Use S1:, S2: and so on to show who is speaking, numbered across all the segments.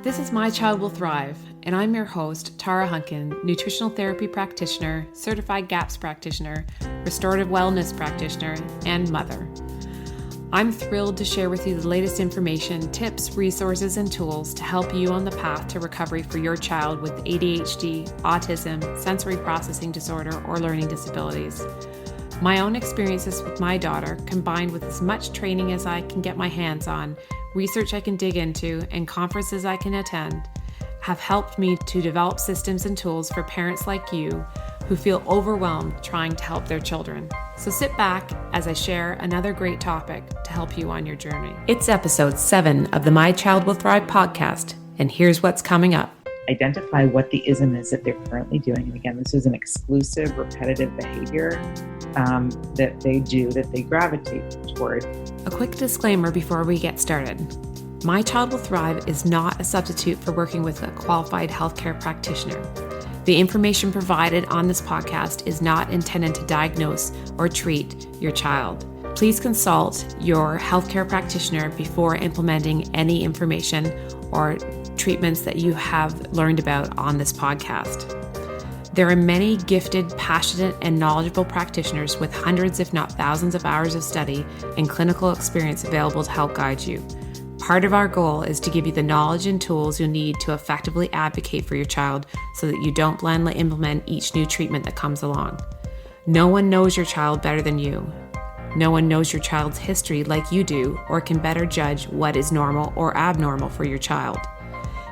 S1: This is My Child Will Thrive, and I'm your host, Tara Hunkin, nutritional therapy practitioner, certified GAPS practitioner, restorative wellness practitioner, and mother. I'm thrilled to share with you the latest information, tips, resources, and tools to help you on the path to recovery for your child with ADHD, autism, sensory processing disorder, or learning disabilities. My own experiences with my daughter, combined with as much training as I can get my hands on, research I can dig into, and conferences I can attend, have helped me to develop systems and tools for parents like you who feel overwhelmed trying to help their children. So sit back as I share another great topic to help you on your journey. It's episode 7 of the My Child Will Thrive podcast, and here's what's coming up.
S2: Identify what the ism is that they're currently doing. And again, this is an exclusive, repetitive behavior that they do, that they gravitate toward.
S1: A quick disclaimer before we get started. My Child Will Thrive is not a substitute for working with a qualified healthcare practitioner. The information provided on this podcast is not intended to diagnose or treat your child. Please consult your healthcare practitioner before implementing any information or treatments that you have learned about on this podcast. There are many gifted, passionate, and knowledgeable practitioners with hundreds, if not thousands of hours of study and clinical experience available to help guide you. Part of our goal is to give you the knowledge and tools you need to effectively advocate for your child so that you don't blindly implement each new treatment that comes along. No one knows your child better than you. No one knows your child's history like you do or can better judge what is normal or abnormal for your child.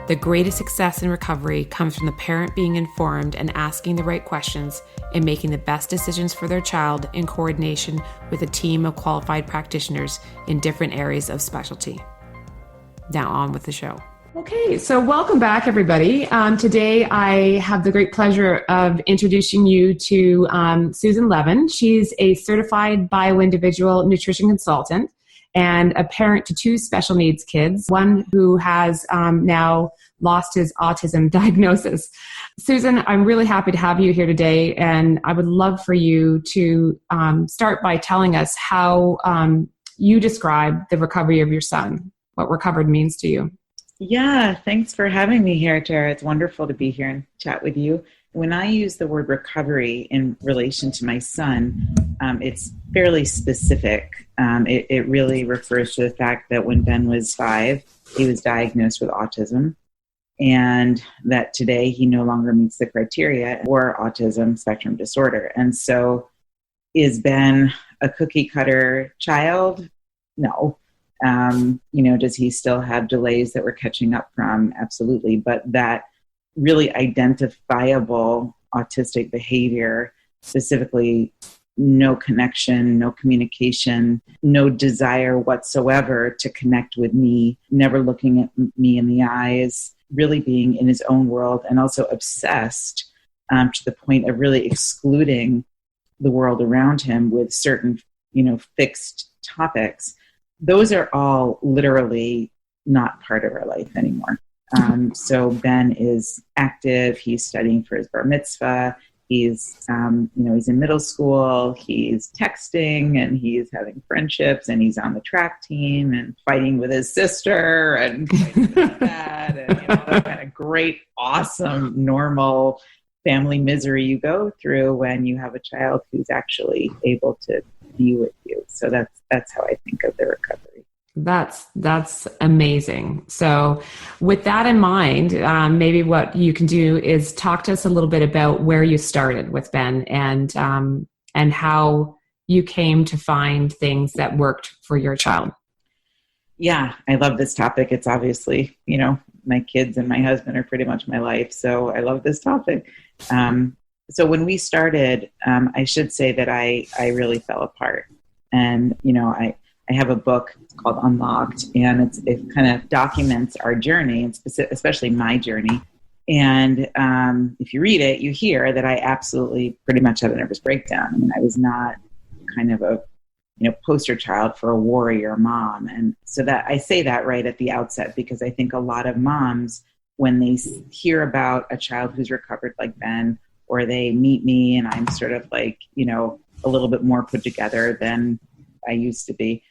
S1: The greatest success in recovery comes from the parent being informed and asking the right questions and making the best decisions for their child in coordination with a team of qualified practitioners in different areas of specialty. Now on with the show. Okay, so welcome back, everybody. Today I have the great pleasure of introducing you to Susan Levin. She's a certified bioindividual nutrition consultant and a parent to 2 special needs kids, one who has now lost his autism diagnosis. Susan, I'm really happy to have you here today, and I would love for you to start by telling us how you describe the recovery of your son, what recovered means to you.
S2: Yeah, thanks for having me here, Tara. It's wonderful to be here and chat with you. When I use the word recovery in relation to my son, it's fairly specific. It really refers to the fact that when Ben was 5, he was diagnosed with autism, and that today he no longer meets the criteria for autism spectrum disorder. And so is Ben a cookie cutter child? No. Does he still have delays that we're catching up from? Absolutely. But that really identifiable autistic behavior, specifically no connection, no communication, no desire whatsoever to connect with me, never looking at me in the eyes, really being in his own world, and also obsessed to the point of really excluding the world around him with certain, fixed topics. Those are all literally not part of our life anymore. So Ben is active. He's studying for his bar mitzvah. He's, he's in middle school. He's texting, and he's having friendships, and he's on the track team and fighting with his sister and fighting with his dad, and that kind of great, awesome, normal family misery you go through when you have a child who's actually able to be with you. So that's how I think of the recovery.
S1: That's amazing. So with that in mind, maybe what you can do is talk to us a little bit about where you started with Ben and how you came to find things that worked for your child.
S2: Yeah, I love this topic. It's obviously, my kids and my husband are pretty much my life. So I love this topic. So when we started, I should say that I really fell apart. And, I have a book called Unlocked, and it kind of documents our journey, and especially my journey. And if you read it, you hear that I absolutely pretty much had a nervous breakdown. I mean, I was not kind of a poster child for a warrior mom. And so that I say that right at the outset, because I think a lot of moms, when they hear about a child who's recovered like Ben, or they meet me and I'm sort of like, a little bit more put together than I used to be,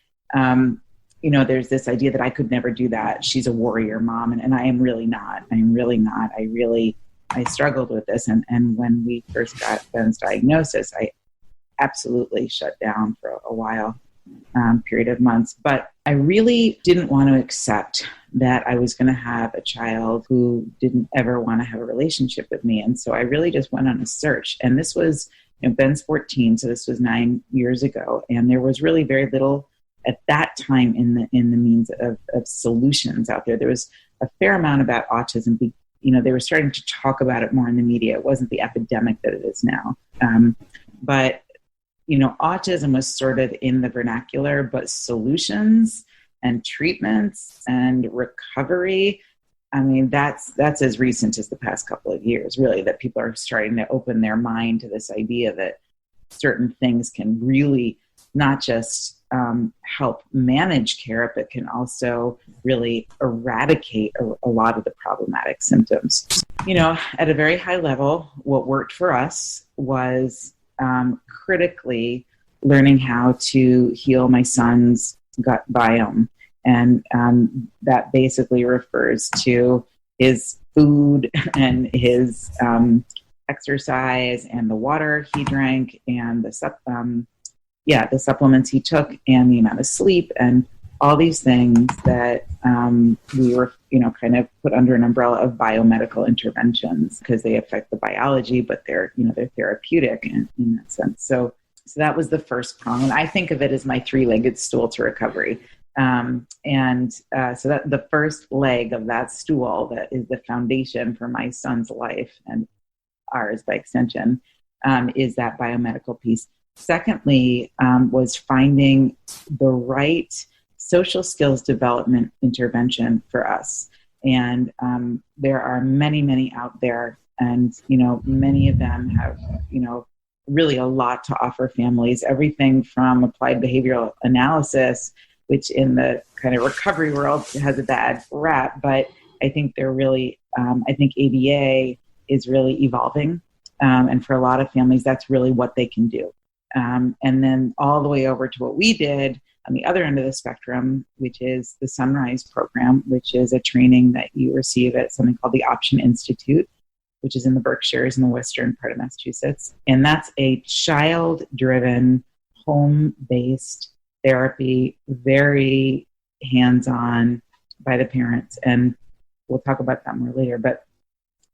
S2: there's this idea that I could never do that. She's a warrior mom. And I am really not. I'm really not. I struggled with this. And when we first got Ben's diagnosis, I absolutely shut down for a while, period of months. But I really didn't want to accept that I was going to have a child who didn't ever want to have a relationship with me. And so I really just went on a search. And this was, Ben's 14, so this was 9 years ago. And there was really very little at that time in the means of solutions out there. There was a fair amount about autism. They were starting to talk about it more in the media. It wasn't the epidemic that it is now. But autism was sort of in the vernacular, but solutions and treatments and recovery, I mean, that's as recent as the past couple of years, really, that people are starting to open their mind to this idea that certain things can really not just help manage care, but can also really eradicate a lot of the problematic symptoms. At a very high level, what worked for us was critically learning how to heal my son's gut biome. And that basically refers to his food and his exercise and the water he drank and the supplements he took and the amount of sleep and all these things that we were, kind of put under an umbrella of biomedical interventions because they affect the biology, but they're therapeutic in that sense. So that was the first prong. And I think of it as my three-legged stool to recovery. So that the first leg of that stool that is the foundation for my son's life and ours by extension is that biomedical piece. Secondly, was finding the right social skills development intervention for us. And there are many, many out there. And, many of them have, really a lot to offer families, everything from applied behavioral analysis, which in the kind of recovery world has a bad rap, but I think they're really, I think ABA is really evolving. And for a lot of families, that's really what they can do. And then all the way over to what we did on the other end of the spectrum, which is the Sunrise program, which is a training that you receive at something called the Option Institute, which is in the Berkshires in the western part of Massachusetts. And that's a child-driven, home-based therapy, very hands-on by the parents. And we'll talk about that more later. But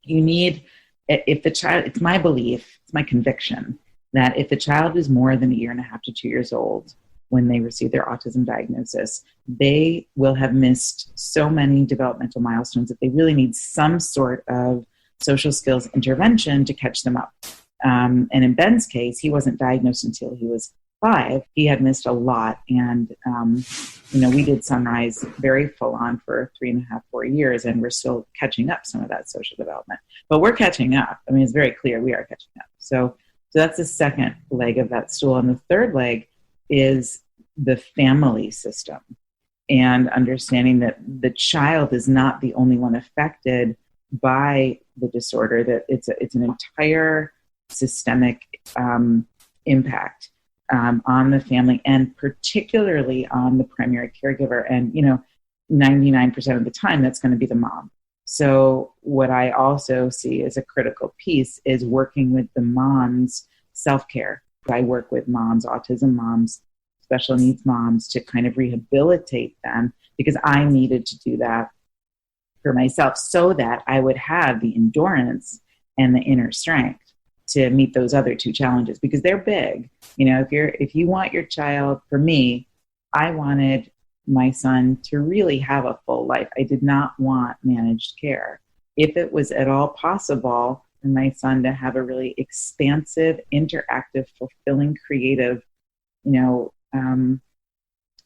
S2: you need, if the child, it's my belief, it's my conviction, that if the child is more than 1.5 years to 2 years old when they receive their autism diagnosis, they will have missed so many developmental milestones that they really need some sort of social skills intervention to catch them up. And in Ben's case, he wasn't diagnosed until he was 5. He had missed a lot. And, we did Sunrise very full on for 3.5, 4 years, and we're still catching up some of that social development. But we're catching up. I mean, it's very clear we are catching up. So that's the second leg of that stool. And the third leg is the family system and understanding that the child is not the only one affected by the disorder, that it's an entire systemic impact on the family, and particularly on the primary caregiver. And 99% of the time that's going to be the mom. So what I also see as a critical piece is working with the mom's self-care. I work with moms, autism moms, special needs moms, to kind of rehabilitate them, because I needed to do that for myself so that I would have the endurance and the inner strength to meet those other two challenges, because they're big. If you want your child, for me, I wanted my son to really have a full life. I did not want managed care. If it was at all possible for my son to have a really expansive, interactive, fulfilling, creative,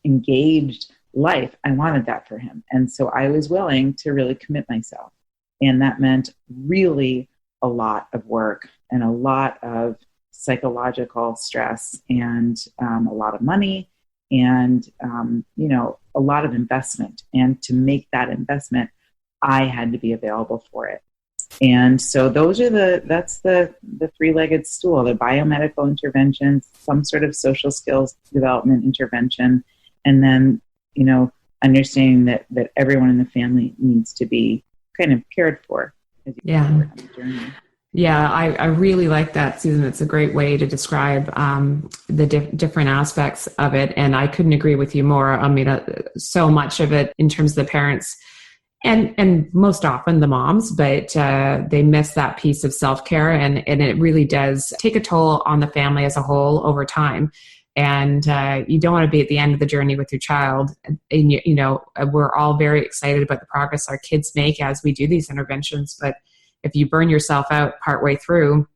S2: engaged life, I wanted that for him. And so I was willing to really commit myself. And that meant really a lot of work and a lot of psychological stress and a lot of money and, a lot of investment. And to make that investment, I had to be available for it. And so that's the three-legged stool: the biomedical interventions, some sort of social skills development intervention, and then, understanding that everyone in the family needs to be kind of cared for as you go on the journey.
S1: Yeah, I really like that, Susan. It's a great way to describe the different aspects of it. And I couldn't agree with you more. I mean, so much of it in terms of the parents and most often the moms, but they miss that piece of self-care. And it really does take a toll on the family as a whole over time. And you don't want to be at the end of the journey with your child. And, you know, we're all very excited about the progress our kids make as we do these interventions. But if you burn yourself out partway through,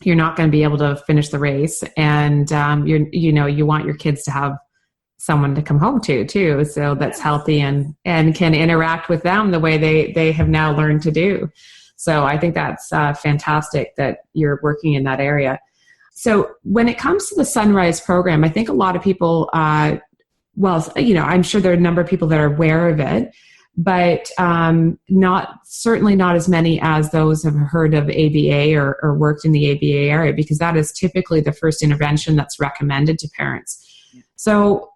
S1: you're not going to be able to finish the race. And you want your kids to have someone to come home to too, so that's healthy and can interact with them the way they have now learned to do. So I think that's fantastic that you're working in that area. So when it comes to the Sunrise program, I think a lot of people, I'm sure there are a number of people that are aware of it, but certainly not as many as those who have heard of ABA or worked in the ABA area, because that is typically the first intervention that's recommended to parents. So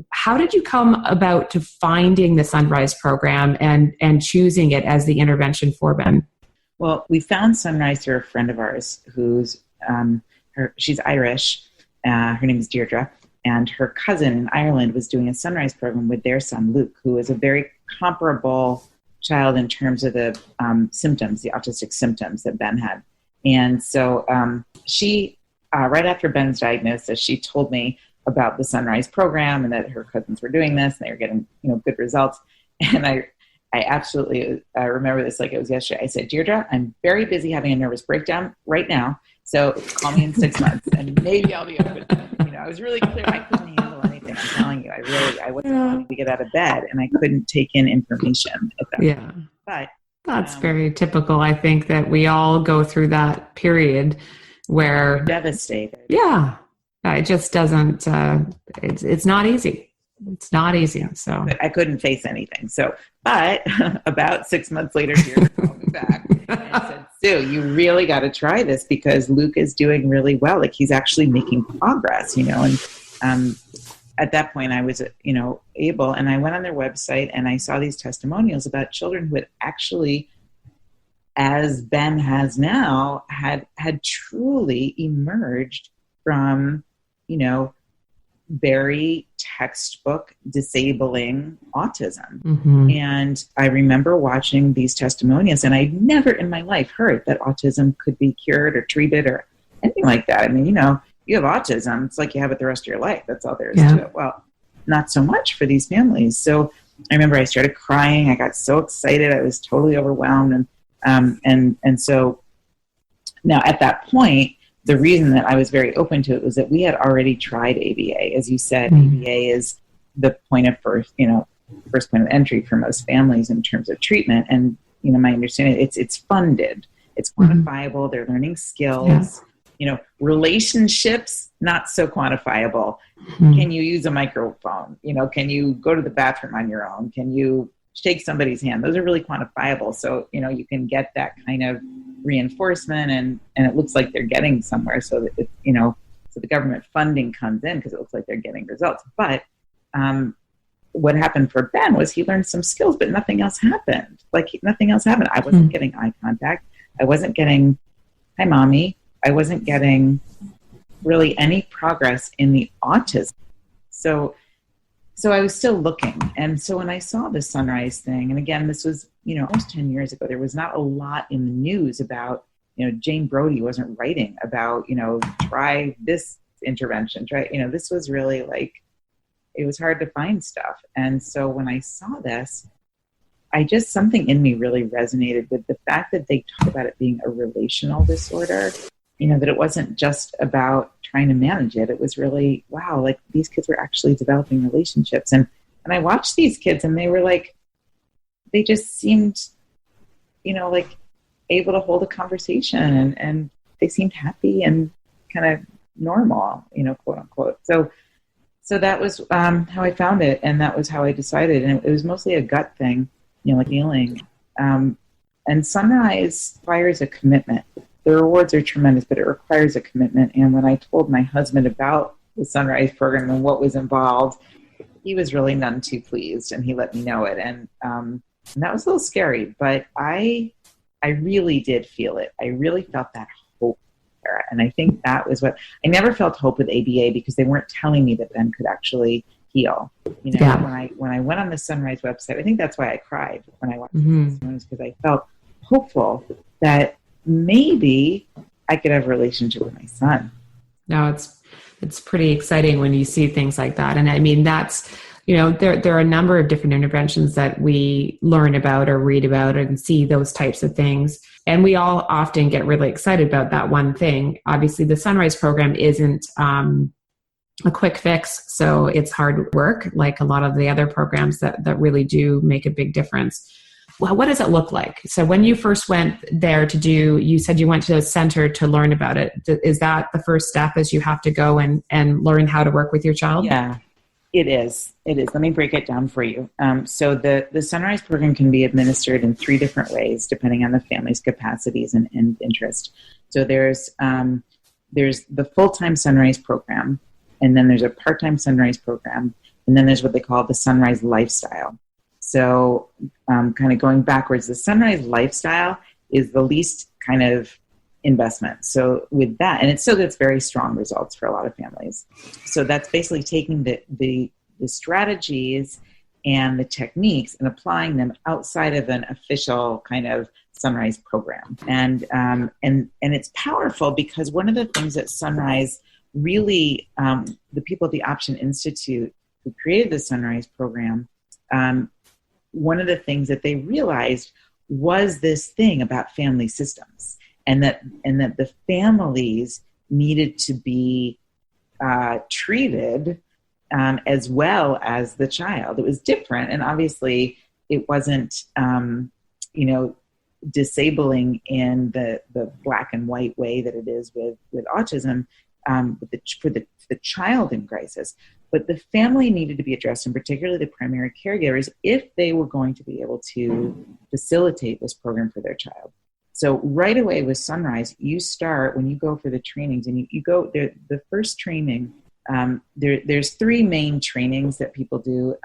S1: how did you come about to finding the Sunrise program and choosing it as the intervention for Ben?
S2: Well, we found Sunrise through a friend of ours who's she's Irish. Her name is Deirdre. And her cousin in Ireland was doing a Sunrise program with their son, Luke, who is a very comparable child in terms of the symptoms, the autistic symptoms that Ben had. And so she, right after Ben's diagnosis, she told me about the Sunrise program and that her cousins were doing this and they were getting, good results. And I absolutely remember this like it was yesterday. I said, Deirdre, I'm very busy having a nervous breakdown right now. So call me in 6 months and maybe I'll be open. I was really clear. I couldn't handle anything. I'm telling you, I wasn't wanting to get out of bed and I couldn't take in information at that point. But
S1: that's very typical. I think that we all go through that period where
S2: we're devastated.
S1: Yeah. It just doesn't, it's not easy. It's not easy. So
S2: I couldn't face anything. So, but about 6 months later, Deirdre called me back and said, Sue, you really got to try this because Luke is doing really well. Like he's actually making progress, and at that point I was, able, and I went on their website and I saw these testimonials about children who had actually, as Ben has now, had truly emerged from, very textbook disabling autism.
S1: Mm-hmm.
S2: And I remember watching these testimonials, and I'd never in my life heard that autism could be cured or treated or anything like that. I mean, you have autism, it's like you have it the rest of your life. That's all there is to it. Well, not so much for these families. So I remember I started crying. I got so excited. I was totally overwhelmed. And so now at that point, the reason that I was very open to it was that we had already tried ABA. As you said, ABA is the point of first point of entry for most families in terms of treatment. And, my understanding, it's funded, it's quantifiable, they're learning skills, relationships, not so quantifiable. Can you use a microphone? Can you go to the bathroom on your own? Can you shake somebody's hand? Those are really quantifiable. So, you can get that kind of reinforcement and it looks like they're getting somewhere so that, so the government funding comes in because it looks like they're getting results. But what happened for Ben was he learned some skills, but nothing else happened. Nothing else happened. I wasn't getting eye contact. I wasn't getting, hi, mommy. I wasn't getting really any progress in the autism. So I was still looking. And so when I saw the Sunrise thing, and again, this was, almost 10 years ago, there was not a lot in the news about, Jane Brody wasn't writing about, try this intervention, this was really it was hard to find stuff. And so when I saw this, something in me really resonated with the fact that they talk about it being a relational disorder, that it wasn't just about trying to manage it. It was really, wow, these kids were actually developing relationships. And I watched these kids and they were they just seemed, able to hold a conversation and they seemed happy and kind of normal, quote unquote. So that was how I found it. And that was how I decided. And it was mostly a gut thing, healing. And Sunrise requires a commitment. The rewards are tremendous, but it requires a commitment. And when I told my husband about the Sunrise program and what was involved, he was really none too pleased, and he let me know it. And that was a little scary, but I really did feel it. I really felt that hope there. And I think that was what I never felt hope with ABA, because they weren't telling me that Ben could actually heal. When I went on the Sunrise website, I think that's why I cried when I watched this, because I felt hopeful that maybe I could have a relationship with my son.
S1: No, it's pretty exciting when you see things like that. And I mean, that's, there are a number of different interventions that we learn about or read about and see those types of things. And we all often get really excited about that one thing. Obviously, the Sunrise program isn't a quick fix, so it's hard work, like a lot of the other programs that really do make a big difference. Well, what does it look like? So when you first went there you said you went to a center to learn about it. Is that the first step, is you have to go and learn how to work with your child?
S2: Yeah, it is. Let me break it down for you. So the Sunrise program can be administered in 3 different ways, depending on the family's capacities and interest. So there's the full-time Sunrise program, and then there's a part-time Sunrise program, and then there's what they call the Sunrise lifestyle. So kind of going backwards, the Sunrise lifestyle is the least kind of investment. So with that, and it still gets very strong results for a lot of families. So that's basically taking the strategies and the techniques and applying them outside of an official kind of Sunrise program. And it's powerful, because one of the things that Sunrise really, the people at the Option Institute who created the Sunrise program, one of the things that they realized was this thing about family systems, and that the families needed to be treated as well as the child. It was different, and obviously it wasn't disabling in the black and white way that it is with autism, for the child in crisis. But the family needed to be addressed, and particularly the primary caregivers, if they were going to be able to facilitate this program for their child. So right away with Sunrise, you start, when you go for the trainings, and you go there, the first training, there's 3 main trainings that people do.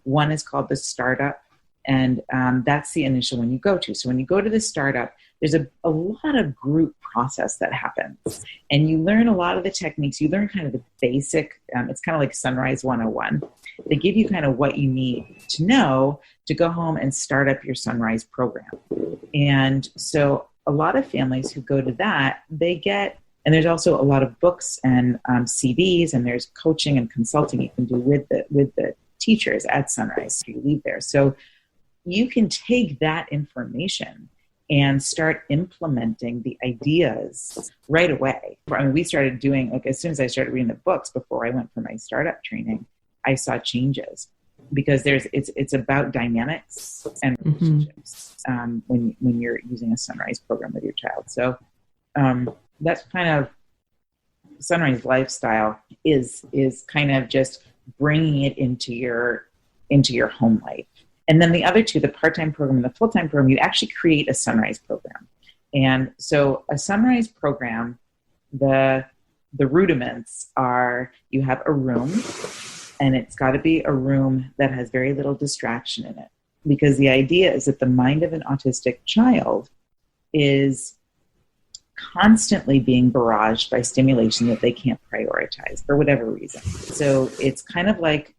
S2: One is called the startup, and that's the initial one you go to. So when you go to the startup, there's a lot of group process that happens, and you learn a lot of the techniques. You learn kind of the basic, it's kind of like Sunrise 101. They give you kind of what you need to know to go home and start up your Sunrise program. And so a lot of families who go to that, they get, and there's also a lot of books and CDs, and there's coaching and consulting you can do with the teachers at Sunrise after you leave there. So you can take that information and start implementing the ideas right away. I mean, we started doing, like, as soon as I started reading the books before I went for my startup training, I saw changes, because it's about dynamics and relationships when you're using a Sunrise program with your child. So that's kind of Sunrise lifestyle is kind of just bringing it into your home life. And then the other 2, the part-time program and the full-time program, you actually create a Sunrise program. And so a Sunrise program, the rudiments are, you have a room, and it's got to be a room that has very little distraction in it. Because the idea is that the mind of an autistic child is constantly being barraged by stimulation that they can't prioritize for whatever reason. So it's kind of like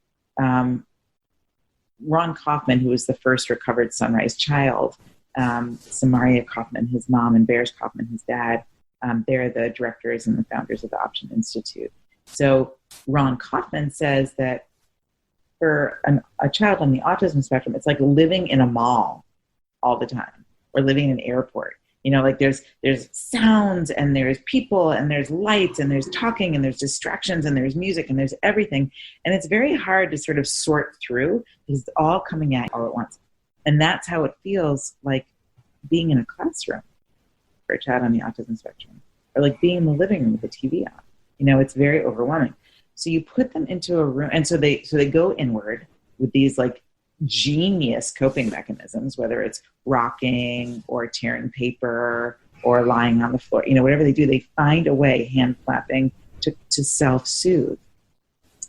S2: Ron Kaufman, who was the first recovered Sunrise child, Samaria Kaufman, his mom, and Bears Kaufman, his dad, they're the directors and the founders of the Option Institute. So Ron Kaufman says that for a child on the autism spectrum, it's like living in a mall all the time, or living in an airport. Like there's sounds, and there's people, and there's lights, and there's talking, and there's distractions, and there's music, and there's everything. And it's very hard to sort of sort through, because it's all coming at you all at once. And that's how it feels like being in a classroom for a child on the autism spectrum, or like being in the living room with the TV on. It's very overwhelming. So you put them into a room, and so they go inward with these like genius coping mechanisms, whether it's rocking or tearing paper or lying on the floor, whatever they do, they find a way, hand flapping, to self-soothe.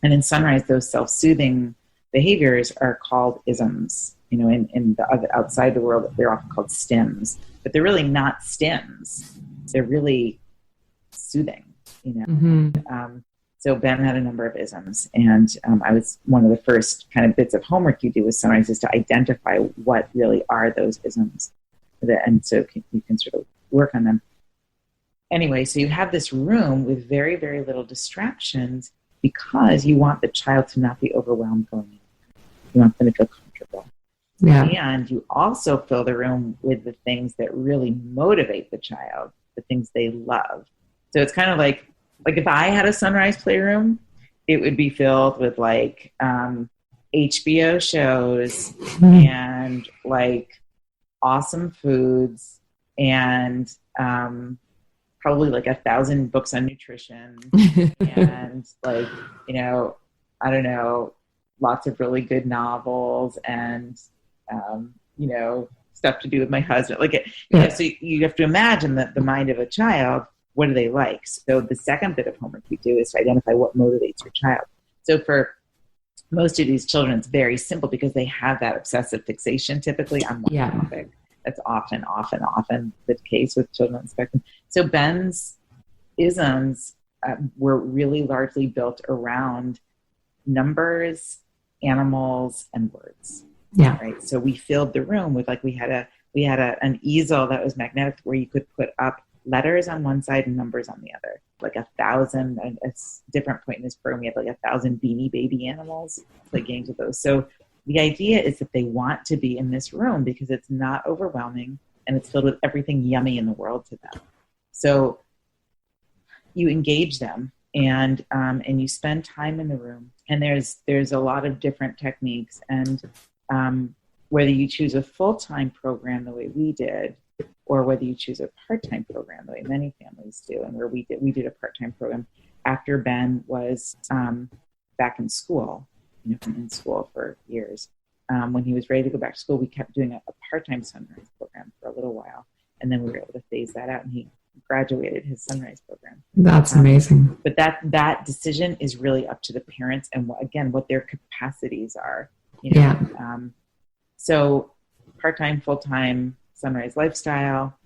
S2: And in Sunrise, those self-soothing behaviors are called isms. You know, in the other, outside the world, they're often called stims, but they're really not stims. They're really soothing, you know.
S1: Mm-hmm.
S2: So Ben had a number of isms, and I was one of the first kind of bits of homework you do with Sunrise is to identify what really are those isms, and so you can sort of work on them. Anyway, so you have this room with very, very little distractions because you want the child to not be overwhelmed going in. You want them to feel comfortable.
S1: Yeah.
S2: And you also fill the room with the things that really motivate the child, the things they love. So it's kind of like if I had a Sunrise playroom, it would be filled with like HBO shows and like awesome foods and probably like 1,000 books on nutrition and like, you know, I don't know, lots of really good novels and, you know, stuff to do with my husband. Like, you know, so you have to imagine that the mind of a child, what do they like? So the second bit of homework you do is to identify what motivates your child. So for most of these children, it's very simple because they have that obsessive fixation typically on one topic. That's often the case with children on the spectrum. So Ben's isms were really largely built around numbers, animals, and words.
S1: Yeah.
S2: Right. So we filled the room with we had an easel that was magnetic where you could put up letters on one side and numbers on the other. Like 1,000. At a different point in this program, we had like 1,000 Beanie Baby animals. Play games with those. So the idea is that they want to be in this room because it's not overwhelming and it's filled with everything yummy in the world to them. So you engage them and you spend time in the room. And there's a lot of different techniques. And whether you choose a full-time program the way we did, or whether you choose a part-time program the way many families do, and where we did a part-time program after Ben was back in school. You know, been in school for years. When he was ready to go back to school, we kept doing a part-time Sunrise program for a little while, and then we were able to phase that out, and he graduated his Sunrise program.
S1: That's amazing.
S2: But that decision is really up to the parents and what their capacities are. You know? Yeah. So part-time, full-time, Sunrise lifestyle,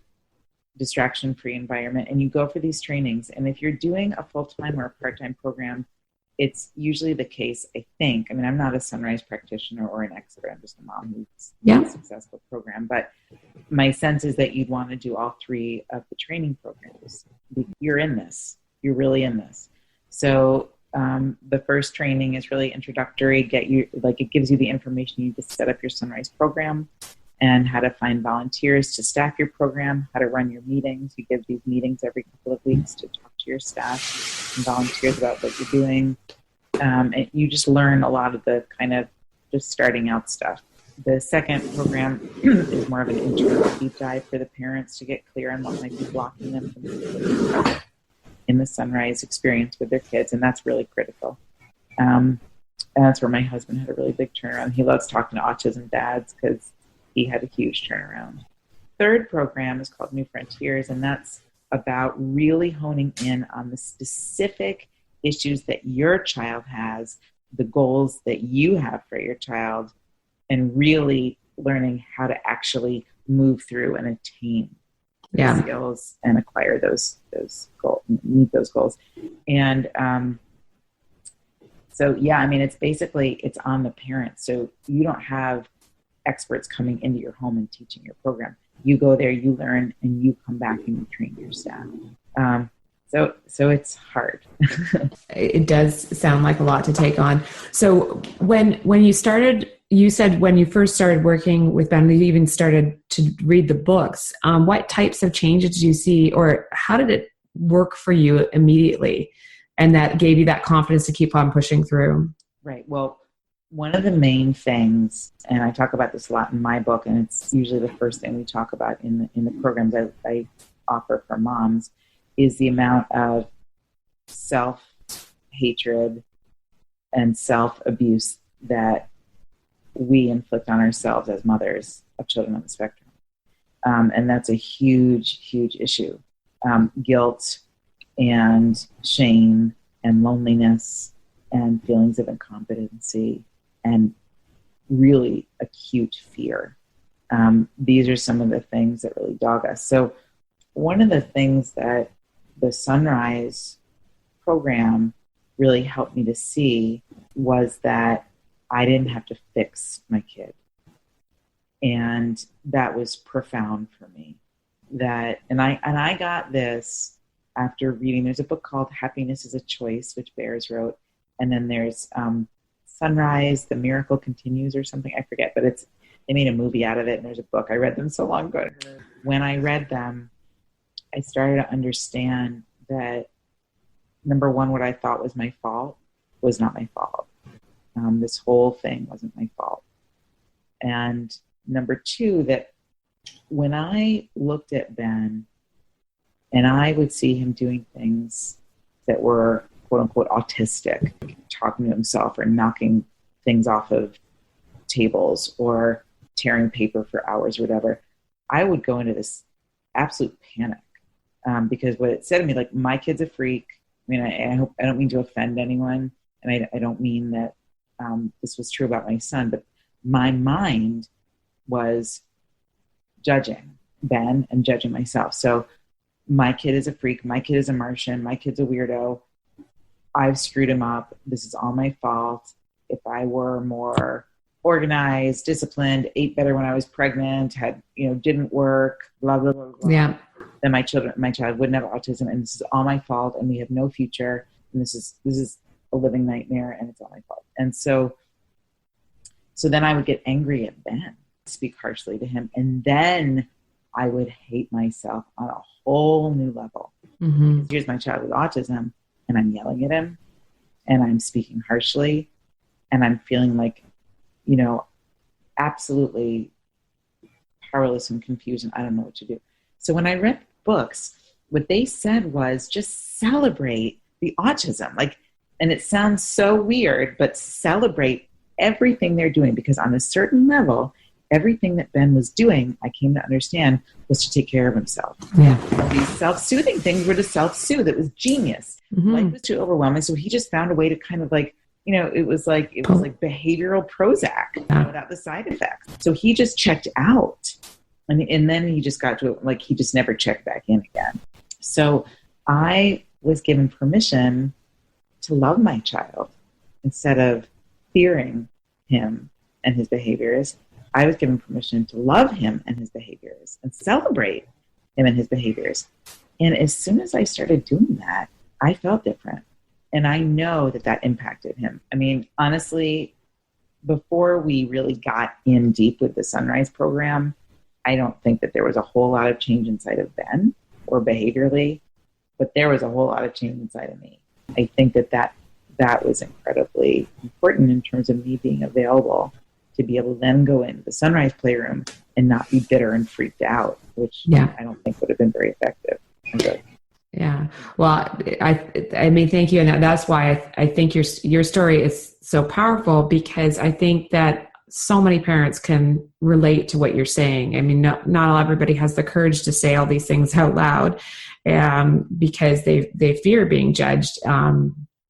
S2: distraction-free environment, and you go for these trainings. And if you're doing a full-time or a part-time program, it's usually the case, I think. I mean, I'm not a Sunrise practitioner or an expert. I'm just a mom who's in a successful program. But my sense is that you'd want to do all three of the training programs. You're in this. You're really in this. So the first training is really introductory. It gives you the information you need to set up your Sunrise program and how to find volunteers to staff your program, how to run your meetings. You give these meetings every couple of weeks to talk to your staff and volunteers about what you're doing. And you just learn a lot of the kind of just starting out stuff. The second program is more of an internal deep dive for the parents to get clear on what might be blocking them from being present in the Sunrise experience with their kids, and that's really critical. And that's where my husband had a really big turnaround. He loves talking to autism dads because he had a huge turnaround. Third program is called New Frontiers, and that's about really honing in on the specific issues that your child has, the goals that you have for your child, and really learning how to actually move through and attain those skills and acquire those goals, meet those goals. And it's on the parents. So you don't have experts coming into your home and teaching your program. You go there, you learn, and you come back and you train your staff. So it's hard.
S1: It does sound like a lot to take on. So when you started, you said when you first started working with Ben, you even started to read the books. What types of changes did you see, or how did it work for you immediately? And that gave you that confidence to keep on pushing through?
S2: Right. Well, one of the main things, and I talk about this a lot in my book, and it's usually the first thing we talk about in the programs I offer for moms, is the amount of self-hatred and self-abuse that we inflict on ourselves as mothers of children on the spectrum. And that's a huge, huge issue. Guilt and shame and loneliness and feelings of incompetency and really acute fear. These are some of the things that really dog us. So one of the things that the Sunrise program really helped me to see was that I didn't have to fix my kid. And that was profound for me. And I got this after reading, there's a book called Happiness is a Choice, which Bears wrote. And then there's Sunrise, The Miracle Continues or something, I forget, but they made a movie out of it, and there's a book. I read them so long ago. When I read them, I started to understand that, number one, what I thought was my fault was not my fault. This whole thing wasn't my fault. And number two, that when I looked at Ben and I would see him doing things that were quote unquote autistic, talking to himself or knocking things off of tables or tearing paper for hours or whatever, I would go into this absolute panic because what it said to me, like, my kid's a freak. I mean, I don't mean to offend anyone, and I don't mean that this was true about my son, but my mind was judging Ben and judging myself. So my kid is a freak. My kid is a Martian. My kid's a weirdo. I've screwed him up. This is all my fault. If I were more organized, disciplined, ate better when I was pregnant, didn't work, blah, blah, blah, blah.
S1: Yeah.
S2: Then my child wouldn't have autism, and this is all my fault, and we have no future, and this is a living nightmare, and it's all my fault. And so then I would get angry at Ben, speak harshly to him, and then I would hate myself on a whole new level. Mm-hmm. Here's my child with autism, and I'm yelling at him, and I'm speaking harshly, and I'm feeling like, absolutely powerless and confused, and I don't know what to do. So when I read books, what they said was just celebrate the autism. And it sounds so weird, but celebrate everything they're doing, because on a certain level, everything that Ben was doing, I came to understand, was to take care of himself. Yeah. These self-soothing things were to self-soothe. It was genius. Mm-hmm. Life was too overwhelming. So he just found a way to kind of it was like behavioral Prozac without the side effects. So he just checked out. And then he just got to it, he just never checked back in again. So I was given permission to love my child instead of fearing him and his behaviors. I was given permission to love him and his behaviors and celebrate him and his behaviors. And as soon as I started doing that, I felt different. And I know that impacted him. I mean, honestly, before we really got in deep with the Sunrise program, I don't think that there was a whole lot of change inside of Ben or behaviorally, but there was a whole lot of change inside of me. I think that was incredibly important in terms of me being available to be able to then go into the Sunrise Playroom and not be bitter and freaked out, which I don't think would have been very effective.
S1: Yeah. Well, I mean, thank you. And that's why I think your story is so powerful, because I think that so many parents can relate to what you're saying. I mean, not everybody has the courage to say all these things out loud, because they fear being judged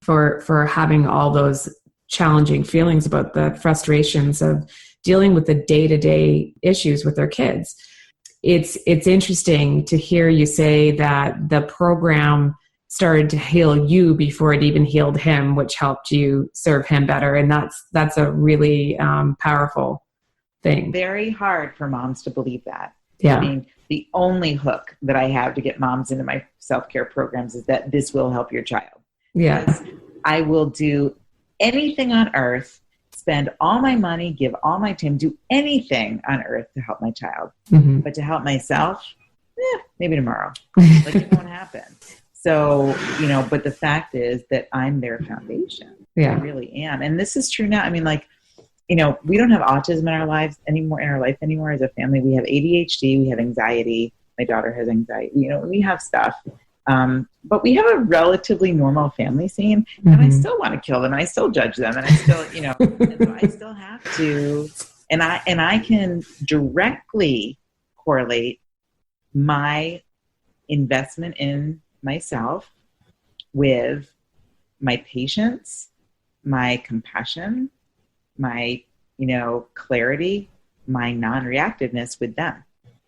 S1: for having all those challenging feelings about the frustrations of dealing with the day-to-day issues with their kids. It's interesting to hear you say that the program started to heal you before it even healed him, which helped you serve him better. And that's a really powerful thing.
S2: Very hard for moms to believe that.
S1: Yeah.
S2: I mean, the only hook that I have to get moms into my self-care programs is that this will help your child.
S1: Yeah.
S2: Because I will do anything on earth, spend all my money, give all my time, do anything on earth to help my child. Mm-hmm. But to help myself, maybe tomorrow. It won't happen. So, but the fact is that I'm their foundation.
S1: Yeah.
S2: I really am. And this is true now. I mean, we don't have autism in our life anymore as a family. We have ADHD, we have anxiety. My daughter has anxiety. We have stuff. But we have a relatively normal family scene, and I still want to kill them, and I still judge them, and I still, and so I still have to, and I can directly correlate my investment in myself with my patience, my compassion, my, clarity, my non-reactiveness with them.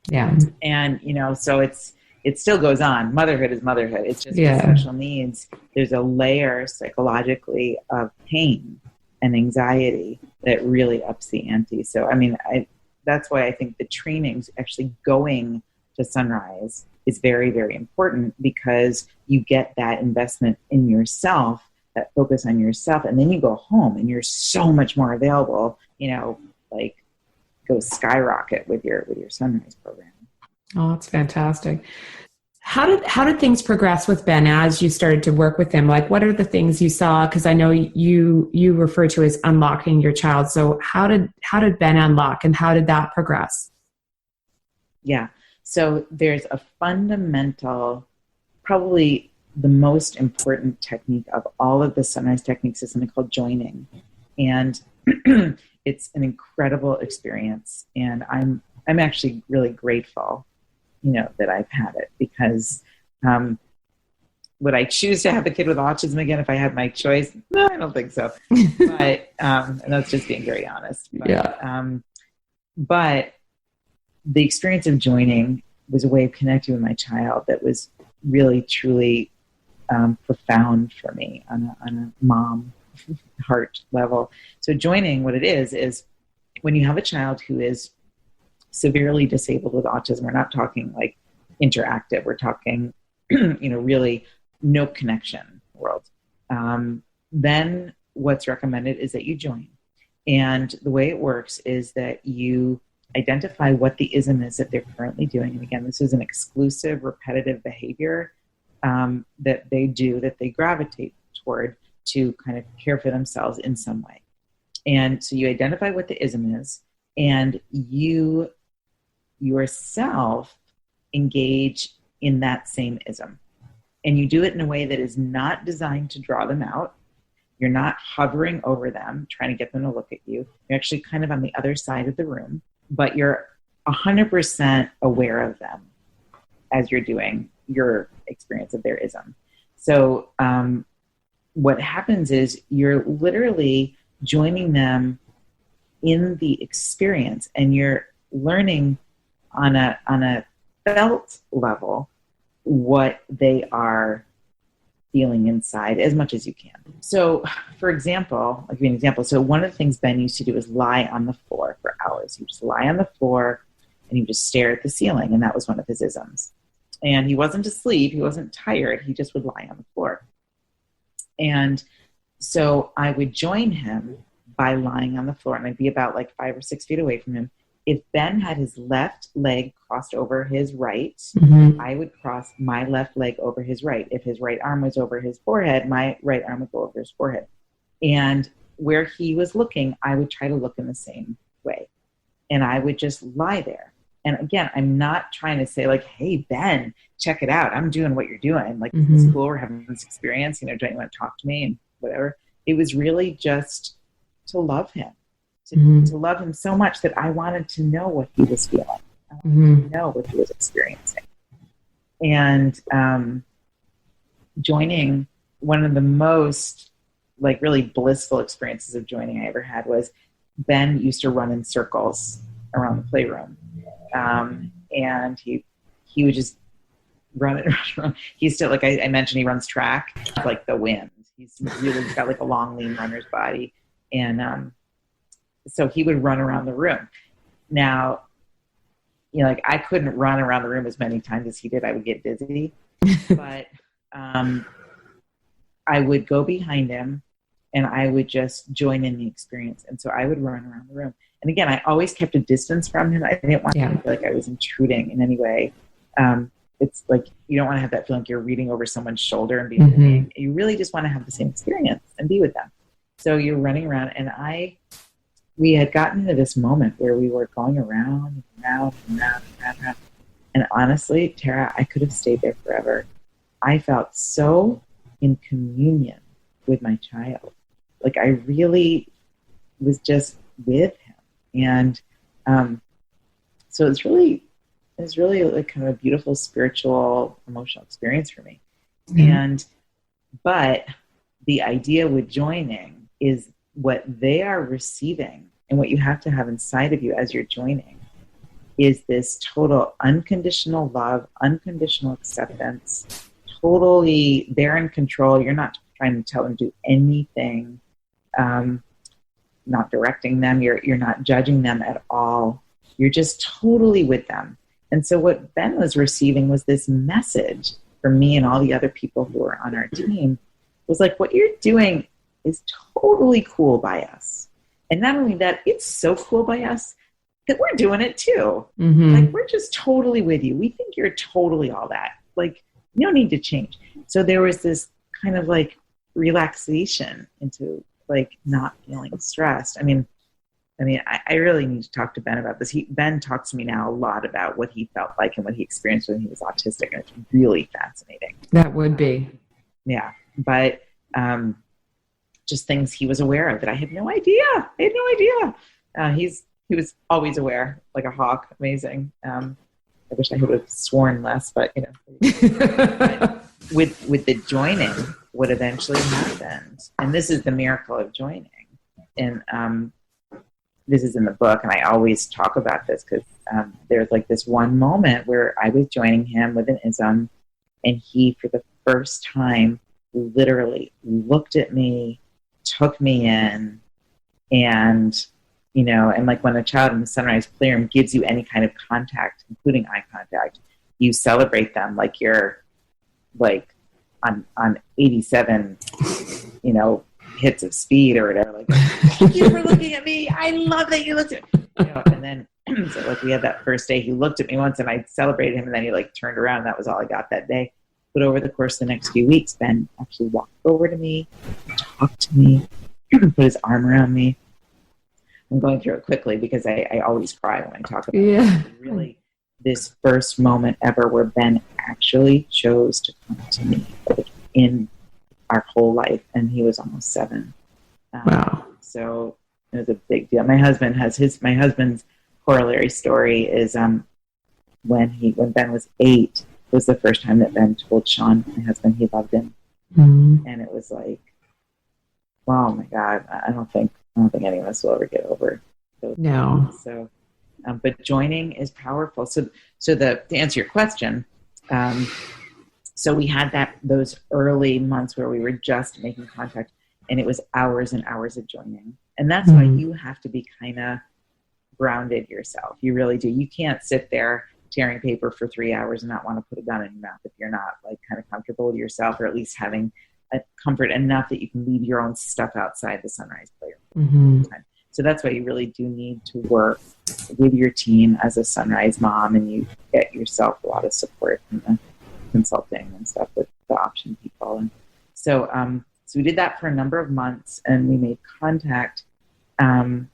S1: Yeah.
S2: And, so it still goes on. Motherhood is motherhood. It's just with special needs, there's a layer psychologically of pain and anxiety that really ups the ante. So, that's why I think the trainings, actually going to Sunrise, is very, very important, because you get that investment in yourself, that focus on yourself, and then you go home and you're so much more available, go skyrocket with your Sunrise program.
S1: Oh, that's fantastic. How did things progress with Ben as you started to work with him? Like, what are the things you saw? Because I know you refer to as unlocking your child. So how did Ben unlock, and how did that progress?
S2: Yeah. So there's a fundamental, probably the most important technique of all of the Sunrise techniques, is something called joining. And it's an incredible experience. And I'm actually really grateful, that I've had it, because would I choose to have a kid with autism again if I had my choice? No, I don't think so. But and that's just being very honest. But, but the experience of joining was a way of connecting with my child that was really, truly profound for me on a mom heart level. So joining, what it is when you have a child who is severely disabled with autism, we're not talking like interactive, we're talking, really no connection world. Then what's recommended is that you join. And the way it works is that you identify what the ism is that they're currently doing. And again, this is an exclusive, repetitive behavior that they do, that they gravitate toward to kind of care for themselves in some way. And so you identify what the ism is, and you yourself engage in that same ism. And you do it in a way that is not designed to draw them out. You're not hovering over them, trying to get them to look at you. You're actually kind of on the other side of the room, but you're 100% aware of them as you're doing your experience of their ism. So what happens is you're literally joining them in the experience, and you're learning on a felt level what they are feeling inside as much as you can. So, for example, I'll give you an example. So one of the things Ben used to do is lie on the floor for hours. He would just lie on the floor and he would just stare at the ceiling, and that was one of his isms. And he wasn't asleep, he wasn't tired, he just would lie on the floor. And so I would join him by lying on the floor, and I'd be about like 5 or 6 feet away from him. If Ben had his left leg crossed over his right, I would cross my left leg over his right. If his right arm was over his forehead, my right arm would go over his forehead. And where he was looking, I would try to look in the same way. And I would just lie there. And again, I'm not trying to say like, hey, Ben, check it out. I'm doing what you're doing. Like, it's cool, we're having this experience. Don't you want to talk to me and whatever? It was really just to love him. To love him so much that I wanted to know what he was feeling. I wanted to know what he was experiencing. And joining, one of the most like really blissful experiences of joining I ever had was Ben used to run in circles around the playroom. And he would just run it around. He's still, like I mentioned, he runs track like the wind. He's really got like a long, lean runner's body. And so he would run around the room. Now, like I couldn't run around the room as many times as he did. I would get dizzy. But I would go behind him and I would just join in the experience. And so I would run around the room. And again, I always kept a distance from him. I didn't want him to feel like I was intruding in any way. It's like, you don't want to have that feeling like you're reading over someone's shoulder and being the name. You really just want to have the same experience and be with them. So you're running around, and we had gotten into this moment where we were going around and around and around and around. And honestly, Tara, I could have stayed there forever. I felt so in communion with my child. Like I really was just with him. And so it was really like kind of a beautiful spiritual, emotional experience for me. But the idea with joining is what they are receiving and what you have to have inside of you as you're joining is this total unconditional love, unconditional acceptance, totally they're in control. You're not trying to tell them to do anything, not directing them. You're not judging them at all. You're just totally with them. And so what Ben was receiving was this message from me and all the other people who were on our team was like, what you're doing is totally cool by us. And not only that, it's so cool by us that we're doing it too.
S1: Mm-hmm.
S2: Like, we're just totally with you. We think you're totally all that. Like, no need to change. So there was this kind of like relaxation into like not feeling stressed. I mean, I really need to talk to Ben about this. Ben talks to me now a lot about what he felt like and what he experienced when he was autistic, and it's really fascinating.
S1: That would be.
S2: Yeah. But just things he was aware of that I had no idea. He was always aware, like a hawk. Amazing. I wish I would have sworn less, but you know, with the joining, what eventually happened, and this is the miracle of joining, and this is in the book, and I always talk about this because there's like this one moment where I was joining him with an ISM, and he, for the first time, literally looked at me, took me in, and you know, and like when a child in the Sunrise Playroom gives you any kind of contact, including eye contact, you celebrate them like you're like on 87, you know, hits of speed or whatever. Like, thank you for looking at me. I love that you looked at me. You know, and then, so like we had that first day, he looked at me once and I celebrated him, and then he like turned around, and that was all I got that day. But over the course of the next few weeks, Ben actually walked over to me, talked to me, put his arm around me. I'm going through it quickly because I always cry when I talk about it. Really, this first moment ever where Ben actually chose to come to me, like, in our whole life, and he was almost 7.
S1: Wow!
S2: So it was a big deal. My husband's corollary story is when Ben was 8 was the first time that Ben told Sean, my husband, he loved him, and it was like, oh my God! I don't think any of us will ever get over those.
S1: No.
S2: So, but joining is powerful. So to answer your question, so we had those early months where we were just making contact, and it was hours and hours of joining. And that's why you have to be kind of grounded yourself. You really do. You can't sit there tearing paper for 3 hours and not want to put a gun in your mouth if you're not like kind of comfortable with yourself, or at least having a comfort enough that you can leave your own stuff outside the Sunrise Playroom. So that's why you really do need to work with your team as a Sunrise mom, and you get yourself a lot of support from the consulting and stuff with the option people. And so we did that for a number of months, and we made contact. And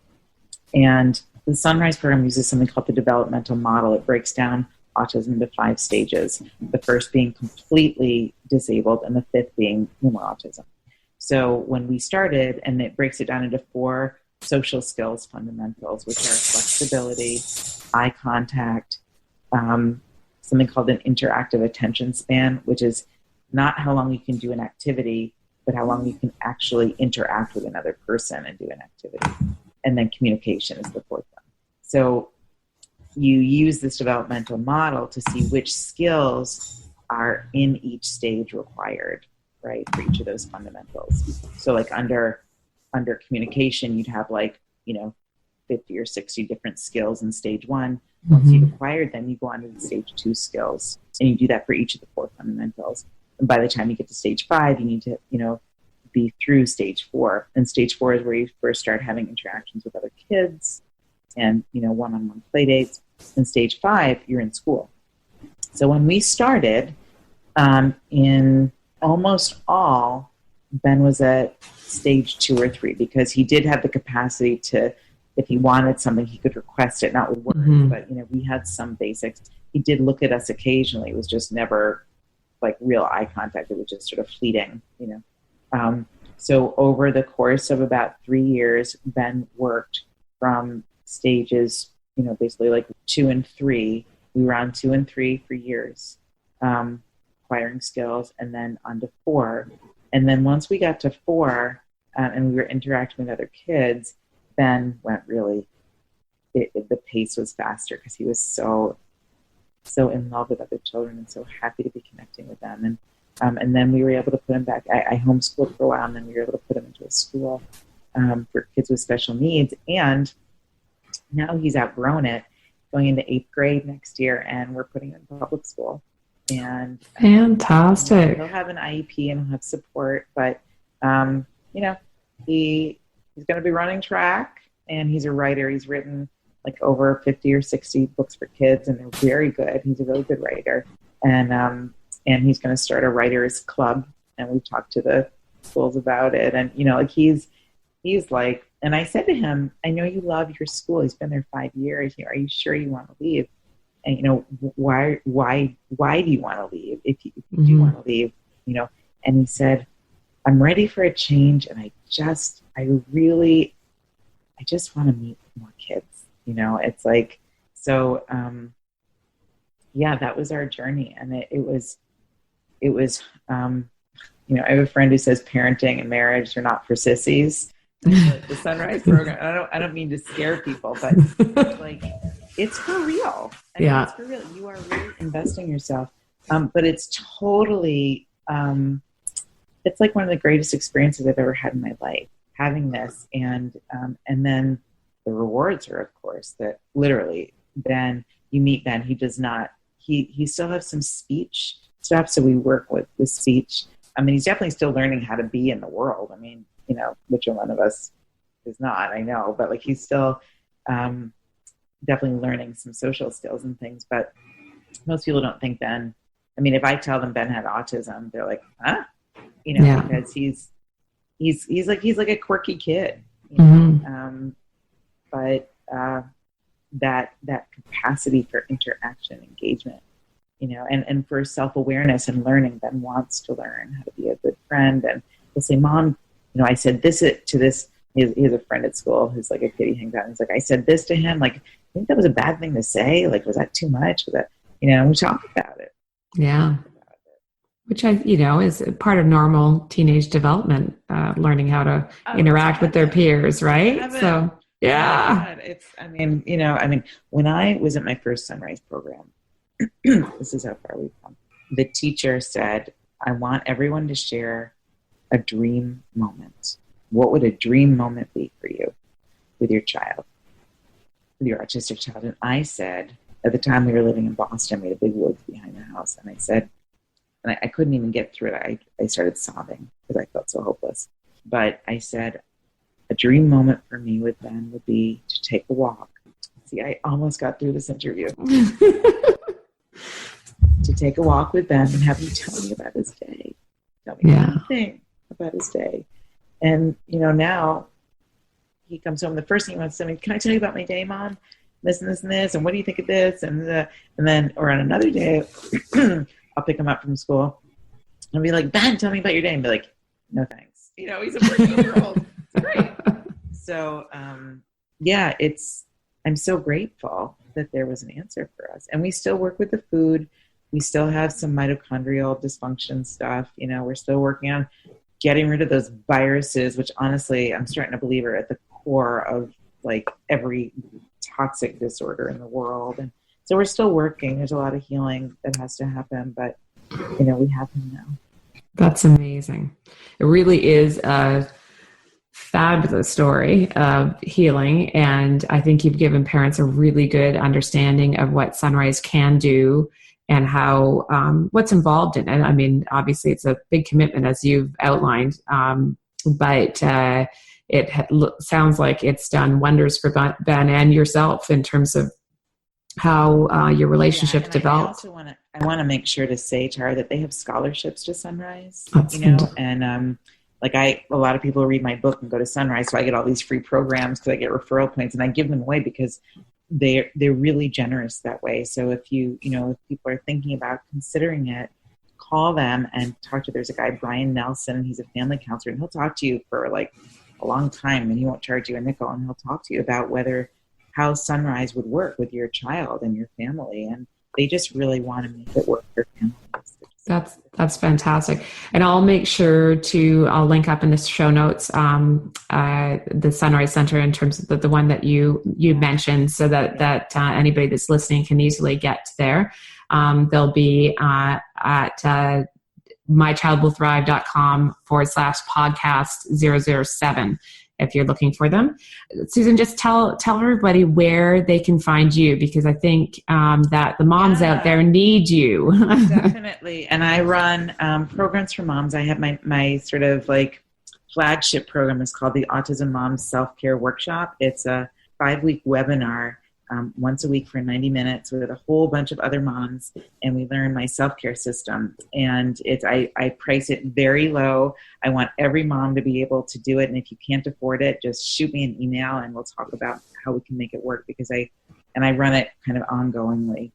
S2: the Sunrise program uses something called the developmental model. It breaks down autism into 5 stages, the first being completely disabled and the 5th being no more autism. So when we started, and it breaks it down into 4 social skills fundamentals, which are flexibility, eye contact, something called an interactive attention span, which is not how long you can do an activity, but how long you can actually interact with another person and do an activity. And then communication is the 4th one. So you use this developmental model to see which skills are in each stage required, right, for each of those fundamentals. So like under communication, you'd have 50 or 60 different skills in stage 1. Once you've acquired them, you go on to the stage 2 skills, and you do that for each of the 4 fundamentals. And by the time you get to stage 5, you need to, be through stage 4. And stage 4 is where you first start having interactions with other kids and, one-on-one play dates. And stage 5, you're in school. So when we started, in almost all, Ben was at stage 2 or 3, because he did have the capacity to, if he wanted something, he could request it, not with words, but, we had some basics. He did look at us occasionally. It was just never like real eye contact. It was just sort of fleeting, So over the course of about 3 years, Ben worked from stages, basically like 2 and 3. We were on 2 and 3 for years, acquiring skills, and then on to 4. And then once we got to 4, and we were interacting with other kids, Ben went really, the pace was faster because he was so in love with other children and so happy to be connecting with them. And then we were able to put him back. I homeschooled for a while, and then we were able to put him into a school for kids with special needs. And now he's outgrown it, going into 8th grade next year, and we're putting him in public school. And
S1: fantastic.
S2: He'll have an IEP and he'll have support, but he's going to be running track, and he's a writer. He's written like over 50 or 60 books for kids, and they're very good. He's a really good writer, and he's going to start a writers club, and we talked to the schools about it. And he's like, and I said to him, I know you love your school. He's been there 5 years. Are you sure you want to leave? And why do you want to leave if you do want to leave? And he said, I'm ready for a change, and I just want to meet more kids. It's like, so, that was our journey. And it was, I have a friend who says parenting and marriage are not for sissies. The Sunrise program, I don't mean to scare people, but like, it's for real. It's for real. You are really investing in yourself. But it's totally, it's like one of the greatest experiences I've ever had in my life, having this. And then the rewards are, of course, that literally you meet Ben, he does not, he still has some speech stuff. So we work with speech. I mean, he's definitely still learning how to be in the world. I mean, which one of us is not, I know, but like, he's still, definitely learning some social skills and things, but most people don't think Ben, I mean, if I tell them Ben had autism, they're like, huh? Because he's like a quirky kid, but that capacity for interaction, engagement, and for self-awareness and learning. Ben wants to learn how to be a good friend, and he'll say, Mom, I said this to this. He has a friend at school who's like a kid he hangs out. And he's like, I said this to him. Like, I think that was a bad thing to say. Like, was that too much? Was that, we talk about it.
S1: Yeah. Which is part of normal teenage development, learning how to interact with their peers, right? So, yeah.
S2: When I was at my first Sunrise program, this is how far we've come. The teacher said, I want everyone to share a dream moment. What would a dream moment be for you with your child, with your autistic child? And I said, at the time we were living in Boston, we had a big woods behind the house. And I said, and I couldn't even get through it. I started sobbing because I felt so hopeless. But I said, a dream moment for me with Ben would be to take a walk. See, I almost got through this interview. To take a walk with Ben and have him tell me about his day. Tell me anything about his day. And, now he comes home. The first thing he wants to tell me, can I tell you about my day, Mom? This and this and this. And what do you think of this? And then, or on another day, I'll pick him up from school and be like, Ben, tell me about your day. And be like, no, thanks. He's a 14-year-old. It's great. So, I'm so grateful that there was an answer for us. And we still work with the food. We still have some mitochondrial dysfunction stuff. We're still working on getting rid of those viruses, which honestly, I'm starting to believe are at the core of like every toxic disorder in the world. And so we're still working. There's a lot of healing that has to happen, but we have him now.
S1: That's amazing. It really is a fabulous story of healing. And I think you've given parents a really good understanding of what Sunrise can do and how, what's involved in it. I mean, obviously it's a big commitment as you've outlined, but it sounds like it's done wonders for Ben and yourself in terms of how your relationship developed.
S2: I want to make sure to say, Tara, that they have scholarships to Sunrise, and a lot of people read my book and go to Sunrise, so I get all these free programs because I get referral points, and I give them away because they're really generous that way. So if if people are thinking about considering it, call them and talk to. There's a guy, Brian Nelson, and he's a family counselor, and he'll talk to you for like a long time, and he won't charge you a nickel, and he'll talk to you about how Sunrise would work with your child and your family, and they just really want to make it work for families.
S1: That's fantastic. And I'll make sure I'll link up in the show notes, the Sunrise Center in terms of the one that you mentioned, so that anybody that's listening can easily get there. They'll be at mychildwillthrive.com/podcast 007 if you're looking for them. Susan, just tell everybody where they can find you, because I think that the moms out there need you.
S2: Definitely. And I run programs for moms. I have my sort of like flagship program is called the Autism Moms Self-Care Workshop. It's a 5-week webinar once a week for 90 minutes with a whole bunch of other moms, and we learn my self-care system. And I price it very low. I want every mom to be able to do it, and if you can't afford it, just shoot me an email and we'll talk about how we can make it work, because I run it kind of ongoingly,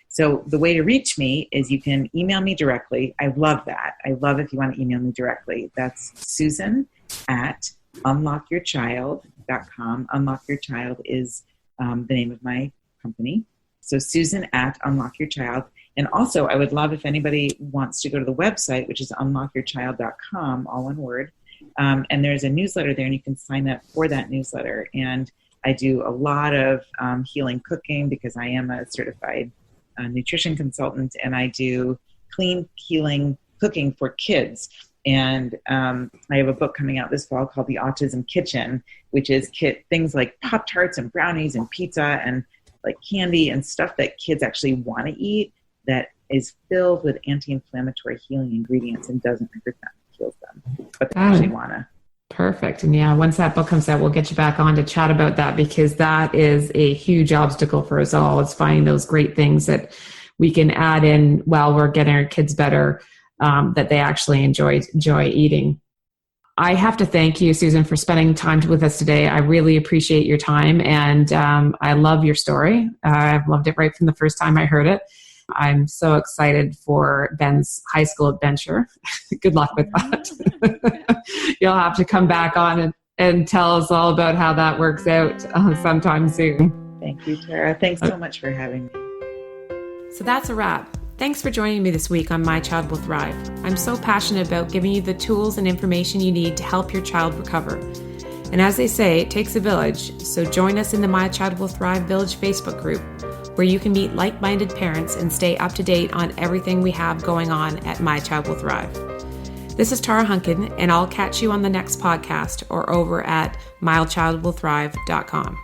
S2: So the way to reach me is you can email me directly. I love that. I love if you want to email me directly. That's Susan@unlockyourchild.com. Unlock Your Child is the name of my company. So Susan@unlockyourchild. And also I would love if anybody wants to go to the website, which is unlockyourchild.com, all one word. And there's a newsletter there, and you can sign up for that newsletter. And I do a lot of healing cooking, because I am a certified nutrition consultant, and I do clean healing cooking for kids. And I have a book coming out this fall called The Autism Kitchen, which is things like Pop-Tarts and brownies and pizza and like candy and stuff that kids actually want to eat, that is filled with anti-inflammatory healing ingredients and doesn't hurt them, heals them, but they actually want to.
S1: Perfect. And yeah, once that book comes out, we'll get you back on to chat about that, because that is a huge obstacle for us all. It's finding those great things that we can add in while we're getting our kids better, that they actually enjoy eating. I have to thank you, Susan, for spending time with us today. I really appreciate your time, and I love your story. I've loved it right from the first time I heard it. I'm so excited for Ben's high school adventure. Good luck with that. You'll have to come back on and tell us all about how that works out sometime soon.
S2: Thank you, Tara. Thanks so much for having me.
S1: So that's a wrap. Thanks for joining me this week on My Child Will Thrive. I'm so passionate about giving you the tools and information you need to help your child recover. And as they say, it takes a village, so join us in the My Child Will Thrive Village Facebook group, where you can meet like-minded parents and stay up to date on everything we have going on at My Child Will Thrive. This is Tara Hunkin, and I'll catch you on the next podcast or over at mychildwillthrive.com.